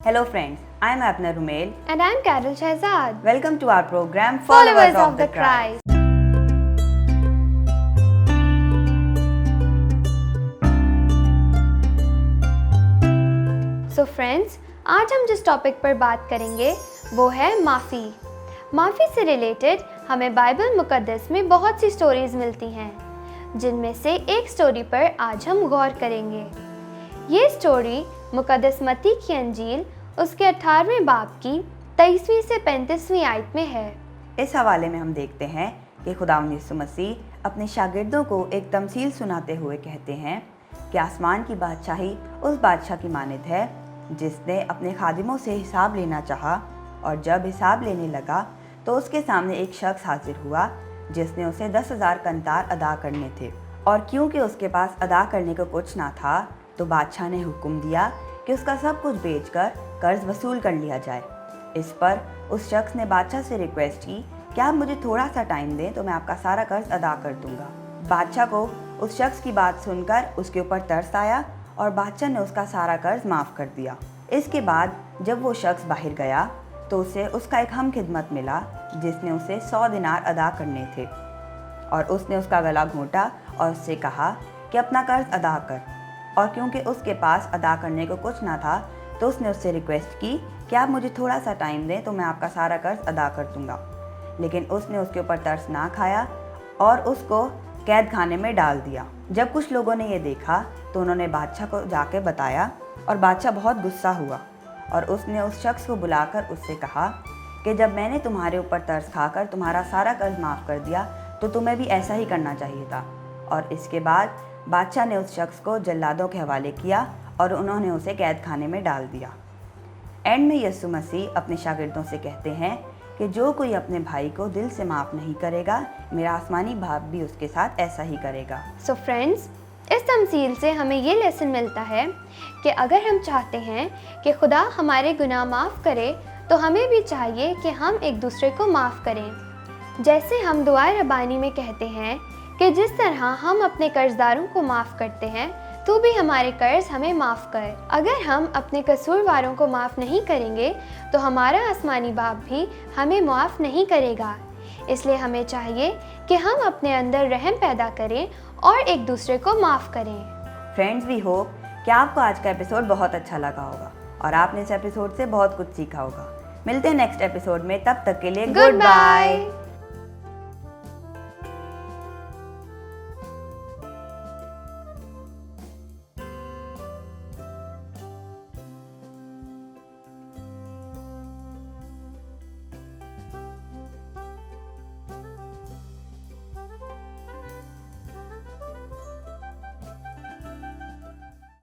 Hello friends, I am Apna Rumel And I am Carol Shahzad. Welcome to our program Followers of the Christ. So friends, आज हम जिस topic पर बात करेंगे वो है माफ़ी। माफ़ी से रिलेटेड हमें बाइबल मुकद्दस में बहुत सी स्टोरीज मिलती हैं, जिनमें से एक स्टोरी पर आज हम गौर करेंगे। ये स्टोरी मुकद्दस मत्ती की अंजील उसके 18वें बाब की 23वीं से 35वीं आयत में है। इस हवाले में हम देखते हैं कि खुदावंद यीशु मसीह अपने शागिर्दों को एक तमसील सुनाते हुए कहते हैं कि आसमान की बादशाही उस बादशाह की मानित है जिसने अपने खादिमों से हिसाब लेना चाहा, और जब हिसाब लेने लगा तो उसके सामने एक शख्स हाजिर हुआ जिसने उसे 10,000 कंतार अदा करने थे। और क्योंकि उसके पास अदा करने को कुछ ना था तो बादशाह ने हुक्म दिया कि उसका सब कुछ बेचकर कर्ज वसूल कर लिया जाए। इस पर उस शख्स ने बादशाह से रिक्वेस्ट की कि आप मुझे थोड़ा सा टाइम दें तो मैं आपका सारा कर्ज अदा कर दूंगा। बादशाह को उस शख्स की बात सुनकर उसके ऊपर तरस आया और बादशाह ने उसका सारा कर्ज माफ़ कर दिया। इसके बाद जब वो शख्स बाहर गया तो उसे उसका एक हम खिदमत मिला जिसने उसे 100 दिनार अदा करने थे, और उसने उसका गला घोंटा और उससे कहा कि अपना कर्ज अदा कर। और क्योंकि उसके पास अदा करने को कुछ ना था तो उसने उससे रिक्वेस्ट की कि आप मुझे थोड़ा सा टाइम दें तो मैं आपका सारा कर्ज अदा कर दूंगा। लेकिन उसने उसके ऊपर तरस ना खाया और उसको कैद खाने में डाल दिया। जब कुछ लोगों ने ये देखा तो उन्होंने बादशाह को जाके बताया, और बादशाह बहुत गुस्सा हुआ और उसने उस शख्स को बुलाकर उससे कहा कि जब मैंने तुम्हारे ऊपर तरस खाकर तुम्हारा सारा कर्ज माफ़ कर दिया तो तुम्हें भी ऐसा ही करना चाहिए था। और इसके बाद बादशाह ने उस शख्स को जल्लादों के हवाले किया और उन्होंने उसे कैद खाने में डाल दिया। एंड में यीशु मसीह अपने शागिर्दों से कहते हैं कि जो कोई अपने भाई को दिल से माफ़ नहीं करेगा, मेरा आसमानी बाप भी उसके साथ ऐसा ही करेगा। सो फ्रेंड्स, इस तमसील से हमें ये लेसन मिलता है कि अगर हम चाहते हैं कि खुदा हमारे गुनाह माफ़ करे तो हमें भी चाहिए कि हम एक दूसरे को माफ़ करें। जैसे हम दुआए रब्बानी में कहते हैं कि जिस तरह हम अपने कर्जदारों को माफ़ करते हैं तू भी हमारे कर्ज हमें माफ़ कर। अगर हम अपने कसूरवारों को माफ़ नहीं करेंगे तो हमारा आसमानी बाप भी हमें माफ़ नहीं करेगा। इसलिए हमें चाहिए कि हम अपने अंदर रहम पैदा करें और एक दूसरे को माफ़ करें। फ्रेंड्स, वी होप कि आपको आज का एपिसोड बहुत अच्छा लगा होगा और आपने इस एपिसोड से बहुत कुछ सीखा होगा। मिलते हैं नेक्स्ट एपिसोड में, तब तक के लिए गुड बाय।